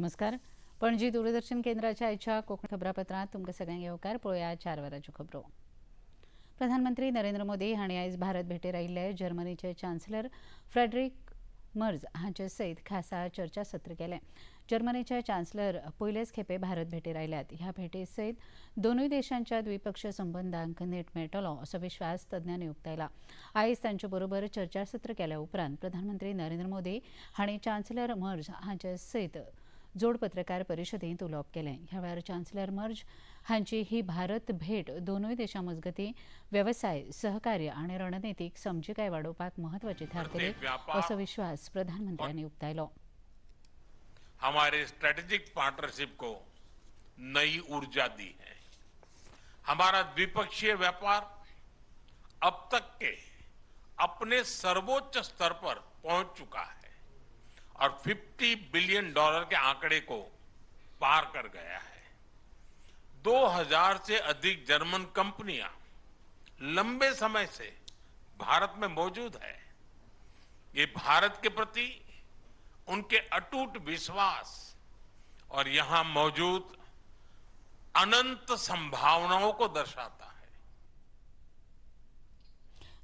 नमस्कार. पणजी दूरदर्शन केंद्राच्या आयच्या कोकण खबरापत्रात तुमकां सगळ्यांक येवकार. पळोवया 4 वरांच्यो खबरो. प्रधानमंत्री नरेंद्र मोदी हांणी आयज भारत भेटेर आयिल्ले जर्मनीचे चान्सलर फ्रेडरिक मर्ज हांचे सयत खासा चर्चासत्र केलें. जर्मनीचे चान्सलर पयलेच खेपे भारत भेटेर आयल्यात. ह्या भेटे सयत दोनूय देशांच्या द्विपक्षीय संबंधांक नेट मेळटलो असो विश्वास तज्ञांनी उक्तायला. आयज तांचे बरोबर चर्चासत्र केल्या उपरांत प्रधानमंत्री नरेंद्र मोदी हांणी चान्सलर मर्ज हांचे सयत जोड पत्रकार परिशदेंत उलोवप केलें. ह्या वेळार चान्सलर मर्ज हांची ही भारत भेट दोनूय देशां मजगतीं वेवसाय, सहकार्य आनी रणनितीक समजिकाय वाडोवपाक म्हत्वाची थारतली असो विश्वास प्रधानमंत्र्यांनी उक्तायलो. हमारे स्ट्रेटेजिक पार्टनरशिप को नई ऊर्जा दी है। हमारा द्विपक्षीय व्यापार अब तक के अपने सर्वोच्च स्तर पर पहुंच चुका है और $50 बिलियन के आंकड़े को पार कर गया है। 2000 से अधिक जर्मन कंपनियां लंबे समय से भारत में मौजूद है। ये भारत के प्रति उनके अटूट विश्वास और यहां मौजूद अनंत संभावनाओं को दर्शाता है।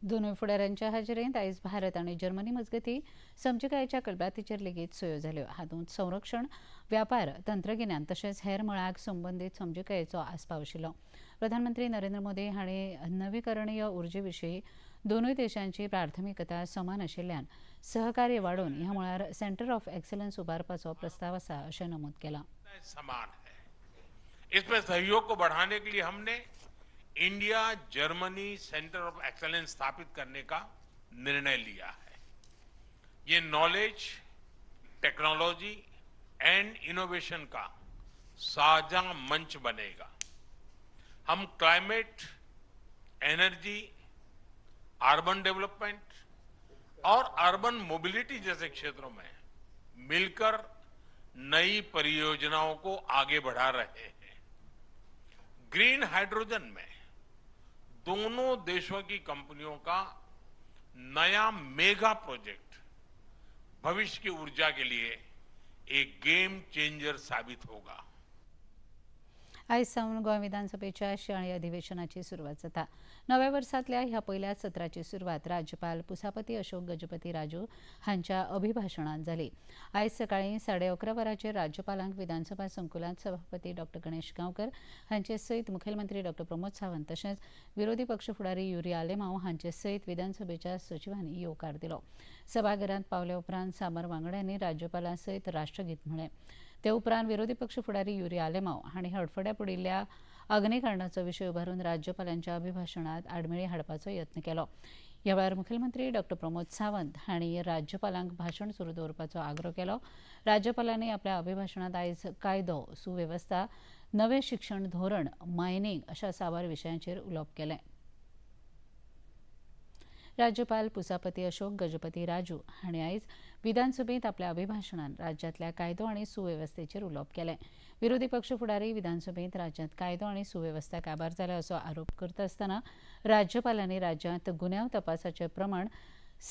दोनूय फुडाऱ्यांच्या हाजेरींत आयज भारत आनी जर्मनी मजगतीं समजिकायेच्या कबलातीचेर लेगीत सयो जाल्यो. हातूंत संरक्षण, व्यापार, तंत्रगिन्यान तशेंच हेर मळाक संबंदीत समजिकायेचो आस्पाव आशिल्लो. प्रधानमंत्री नरेंद्र मोदी हांणी नवीकरणीय उर्जे विशीं दोनूय देशांची प्राथमिकता समान आशिल्ल्यान सहकार्य वाडोवन ह्या मळार सेंटर ऑफ एक्सलन्स उबारपाचो प्रस्ताव आसा अशें नमूद केलां. समान है। इसमें सहयोग को बढ़ाने के लिए हमने India Germany centre of excellence स्थापित करने का निर्णय लिया है। ये नॉलेज, टेक्नोलॉजी एंड इनोवेशन का साझा मंच बनेगा। हम क्लाइमेट, एनर्जी, अर्बन डेवलपमेंट और अर्बन मोबिलिटी जैसे क्षेत्रों में मिलकर नई परियोजनाओं को आगे बढ़ा रहे हैं। ग्रीन हाइड्रोजन में दोनों देशों की कंपनियों का नया मेगा प्रोजेक्ट भविष्य की ऊर्जा के लिए एक गेम चेंजर साबित होगा। आयज सावन गोंय विधानसभेच्या शिंयाळी अधिवेशनाची सुरवात जाता. नव्या वर्सांतल्या ह्या पयल्याच सत्राची सुरवात राज्यपाल पुसापती अशोक गजपती राजू हांच्या अभिभाशणान जाली. आयज सकाळीं 11:30 वरांचेर राज्यपालांक विधानसभा संकुलांत सभापती डॉ गणेश गांवकर हांचे सयत मुखेलमंत्री डॉ प्रमोद सावंत तशेंच विरोधी पक्ष फुडारी युरी आलेमांव हांचे सयत विधानसभेच्या सचिवांनी येवकार दिलो. सभाघरांत पावल्या उपरांत सामार वांगड्यांनी राज्यपालां सयत राष्ट्रगीत म्हणलें. ते उपरांत विरोधी पक्ष फुडारी युरी आलेमांव हांणी हडफड्या पडिल्ल्या अग्निकांडाचो विशय उबारून राज्यपालांच्या अभिभाशणांत आडमेळी हाडपाचो यत्न केलो. ह्या वेळार मुखेलमंत्री डॉ प्रमोद सावंत हांणी राज्यपालांक भाशण सुरू दवरपाचो आग्रो केलो. राज्यपालांनी आपल्या अभिभाशणांत आयज कायदो, सुवेवस्था, नवें शिक्षण धोरण, मायनिंग अशा साबार विशयांचेर उलोवप केलें. राज्यपाल पुसापती अशोक गजपती राजू हांणी आयज विधानसभेंत आपल्या अभिभाशणांत राज्यांतल्या कायदो आनी सुवेवस्थेचेर उलोवप केलें. विरोधी पक्ष फुडारी विधानसभेंत राज्यांत कायदो आनी सुवेवस्था काबार जाल्या असो आरोप करता आसतना राज्यपालांनी राज्यांत गुन्यांव तपासाचें प्रमाण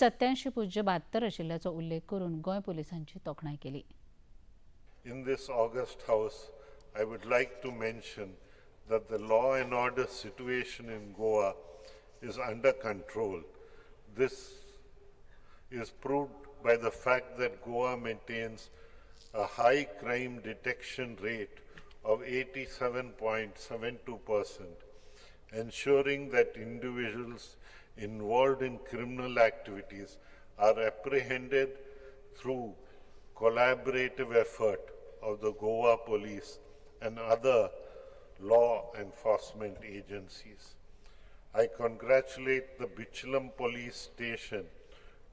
87.72 आशिल्ल्याचो उल्लेख करून गोंय पुलिसांची तोखणाय केली. In this August House, I would like to mention that the law and order situation in Goa is under control. This is proved by the fact that Goa maintains a high crime detection rate of 87.72%, ensuring that individuals involved in criminal activities are apprehended through collaborative effort of the Goa police and other law enforcement agencies. I congratulate the Bichlam police station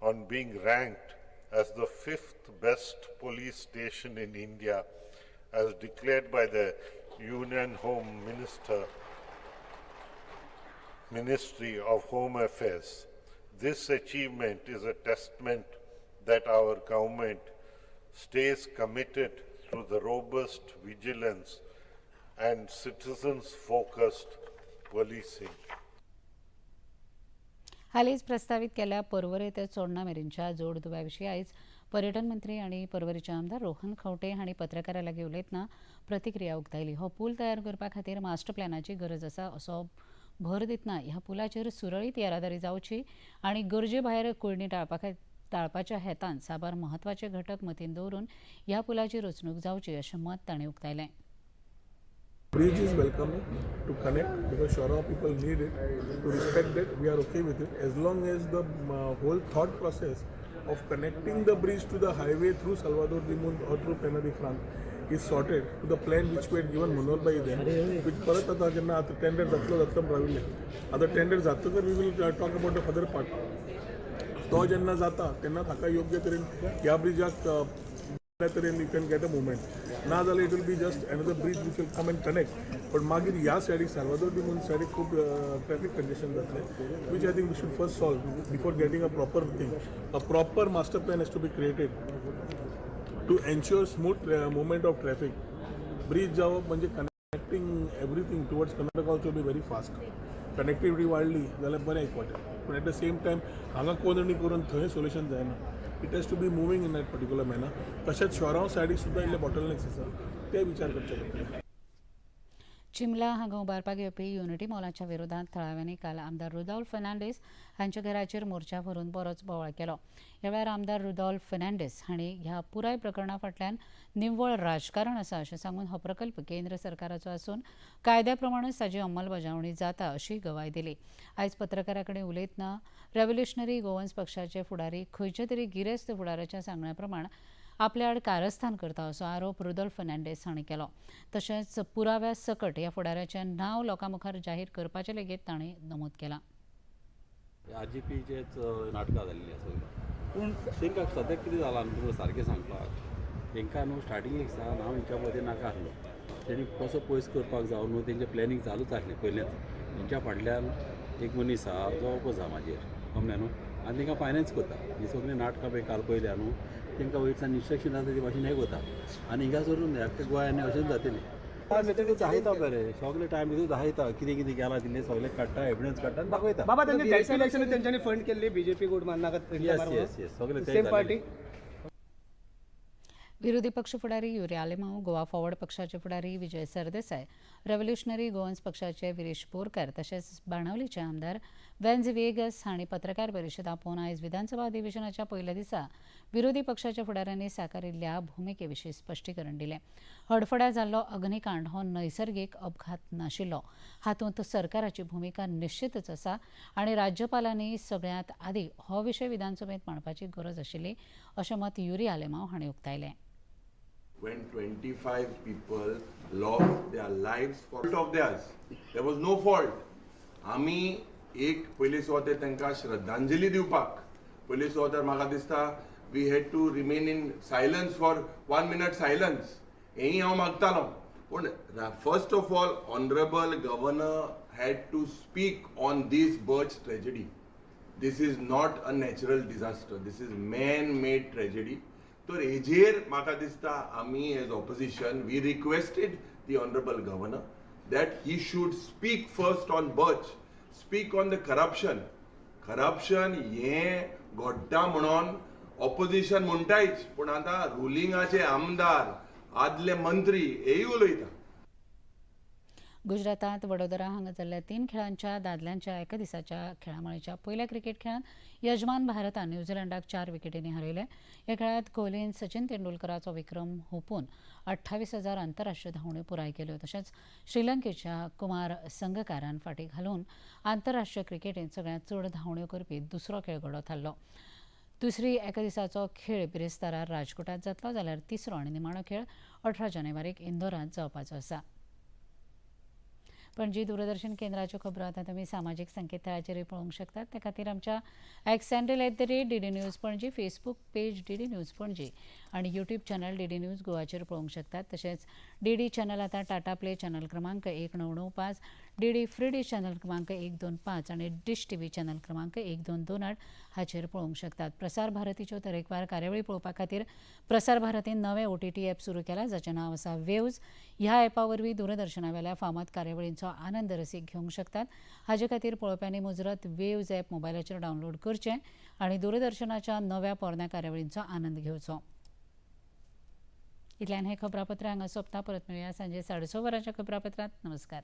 on being ranked as the 5th best police station in India as declared by the Union Home Ministry of Home Affairs. This achievement is a testament that our government stays committed through the robust vigilance and citizens-focused policing. हालींच प्रस्तावित केल्ल्या पर्वरे ते चोडणा मेरेनच्या जोड दुव्या विशीं आयज पर्यटन मंत्री आणि परवरीचे आमदार रोहन खंवटे हांणी पत्रकारां लागीं उलयतना प्रतिक्रिया उक्तायली. हो पूल तयार करपा खातीर मास्टर प्लॅनाची गरज आसा असो भर दितना ह्या पुलाचेर सुरळीत येरादारी जावची आनी गरजे भायर कुळणी टाळपाच्या हेतान साबार म्हत्वाचे घटक मतींत दवरून ह्या पुलाची रचणूक जावची अशें मत तांणी उक्तायलें. Bridge is welcoming to connect because Shorrock people need it. To respect that, we are okay with it as long as the whole thought process of connecting the bridge to the highway through Salvador de Mundo or through Pena de Franc is sorted to the plan which we had given Manor by then. Which परत आता जेन्ना आता tender जातलो राविल्ले आता tender जातकर we will talk about the further part. तो जेन्ना जाता तेन्ना ताका योग्य तरेन ह्या ब्रिजाक तरेन you can get a movement. ना जाल्यार it will be just another bridge which will come and connect. पण मागीर ह्या सायडीक Salvador de Mundo सायडीक खूब traffic congestion जातले, which I think we should first solve before getting a proper thing. A proper master plan has to be created to ensure smooth movement of traffic. Bridge जावप म्हणजे connecting everything towards Karnataka also be very fast. Connectivity वाडली जाल्यार बरें important. पण at the same time हांगा कोंदणी करून थंय solution जायना. It has to be moving in that particular manner. तशेंच शॉराव सायडीक सुद्दां इल्ले बॉटलनेक्स आसा ते विचार करचे पडटले. चिमला हांगा उबारपाक येवपी युनिटी मॉलाच्या विरोधात थळाव्यांनी काल आमदार रुदॉल्फ फर्नांडीस हांच्या घराचेर मोर्चा व्हरून बरोच बोवाळ केलो. ह्या वेळार आमदार रुदॉल्फ फर्नांडीस हांणी ह्या पुराय प्रकरणा फाटल्यान निव्वळ राजकारण आसा अशें सांगून हो प्रकल्प केंद्र सरकाराचो आसून कायद्या प्रमाणेच ताची अंमलबजावणी जाता अशी गवाय दिली. आयज पत्रकारां कडेन उलयतना रेव्होल्युशनरी गोवन्स पक्षाचे फुडारी खंयचे तरी गिरेस्त फुडाऱ्याच्या सांगण्या प्रमाण आपल्या आड कारस्थान करता असो आरोप रुदॉल्फ फर्नांडीस हांणी केलो. तशेंच पुराव्या सकट ह्या फुडाऱ्याचें नांव लोकां मुखार जाहीर करपाचें लेगीत तांणी नमूद केलां. आरजीपीचेच नाटकां जाल्लीं आसा पूण तांकां सद्याक कितें जालां न्हू तुमकां सारकें सांगपाक तांकां न्हू स्टार्टिंगेक सावन हांव हेंच्या मदीं नाका आसलो. तेणी कसो पयस करपाक जावं न्हू तेंचें प्लॅनिंग चालूच आसलें पयलेंच. तेंच्या फाटल्यान एक मनीस आहा जो वोकूच आहा म्हाजेर कमलें न्हू आनी तांकां फायनान्स करता. ही सगळीं नाटकां पळय काल पयल्या न्हू तांकां वयरसान इन्स्ट्रक्शन आसा ते भाशेन हें करता आनी हिंगा सरून आख्या गोंयांनी अशेंच जातलें. मेथडीज दाखयता बरें सगळे टायम भितर दाखयता कितें कितें केलां तितलें सगळें काडटा एविडन्स काडटा आनी दाखयता. बाबा त्यांनी जयसिंग इलेक्शन त्यांच्यानी फंड केल्ली बीजेपी गुड माननाका येस सगळें सेम पार्टी. विरोधी पक्ष फुडारी युरी आलेमांव, गोवा फॉरवर्ड पक्षाचे फुडारी विजय सरदेसाय, रेव्होल्युशनरी गोवन्स पक्षाचे विरेश बोरकार तशेंच बाणावलीचे आमदार वेन्झ वेगस हांणी पत्रकार परिशद आपोवन आयज विधानसभा अधिवेशनाच्या पयल्या दिसा विरोधी पक्षाच्या फुडाऱ्यांनी साकारिल्ल्या भुमिके विशीं स्पश्टीकरण दिलें. हडफड्या जाल्लो अग्निकांड हो नैसर्गीक अपघात नाशिल्लो. हातूंत सरकाराची भुमिका निश्चितच आसा आनी राज्यपालांनी सगळ्यांत आदी हो विशय विधानसभेत मांडपाची गरज आशिल्ली अशें मत युरी आलेमांव हांणी उक्तायलें. When 25 people lost their lives for fault of theirs, there was no fault. आमी एक पयली सुवातेर तांकां श्रद्धांजली दिवपाक पयली सुवातेर म्हाका दिसता we had to remain in silence for 1 minute silence. हेंय हांव मागतालो पूण first of all honorable governor had to speak on this Birch tragedy. This is not a natural disaster. This is man-made tragedy. तर हेजेर म्हाका दिसता आमी as opposition we requested the honourable governor that he should speak first on birch, speak on the corruption हें घडटा म्हणून opposition म्हणटायच पूण आतां रुलिंगाचे आमदार आदले मंत्री हेय उलयता. गुजरातात वडोदरा हांगा जाल्ल्या 3 खेळांच्या दादल्यांच्या एका दिसाच्या खेळामळीच्या पयल्या क्रिकेट खेळांत यजमान भारतान न्यूझीलंडाक 4 विकेटींनी हारयले. ह्या खेळांत कोहलीन सचिन तेंडुलकराचो विक्रम हुंपून 28,000 आंतरराष्ट्रीय धांवड्यो पुराय केल्यो. तशेंच श्रीलंकेच्या कुमार संगकारान फाटीं घालून आंतरराष्ट्रीय क्रिकेटींत सगळ्यांत चड धांवड्यो करपी दुसरो खेळगडो थारलो. दुसरी एका दिसाचो खेळ बिरेस्तारार राजकोटात जातलो जाल्यार तिसरो आनी निमाणो खेळ 18 जानेवारीक इंदोरांत जावपाचो आसा. पणजी दूरदर्शन केंद्राच्यो खबरो आतां तुमी सामाजीक संकेतथळाचेरूय पळोवंक शकतात. त्या खातीर आमच्या x handle @DD news Panaji, Facebook page DD news Panaji आनी यूट्यूब चॅनल DD न्यूज गोवाचेर पळोवंक शकतात. तशेंच DD चॅनल आता टाटा प्ले चॅनल क्रमांक 1995, DD फ्री डिश चॅनल क्रमांक 125 आणि डिश TV चॅनल क्रमांक 1228 हाचेर पळोवंक शकतात. प्रसार भारतीच्यो तरेकवार कार्यावळी पळोवपा खातीर प्रसार भारतीन नवें OTT ॲप सुरू केलां, जाचें नांव आसा वेव्ज. ह्या ॲपा वरवीं दूरदर्शना वेल्या फामाद कार्यावळींचो आनंद रसीक घेवंक शकतात. हाचे खातीर पळोवप्यांनी मुजरत वेव्ज ॲप मोबायलाचेर डावनलोड करचें आनी दूरदर्शनाच्या नव्या पोरण्या कार्यावळींचो आनंद घेवचो. इतल्यान हें खबरापत्र हांगा सोंपता. परत मेळुया सांजे 6:30 वरांच्या खबरापत्रांत. नमस्कार.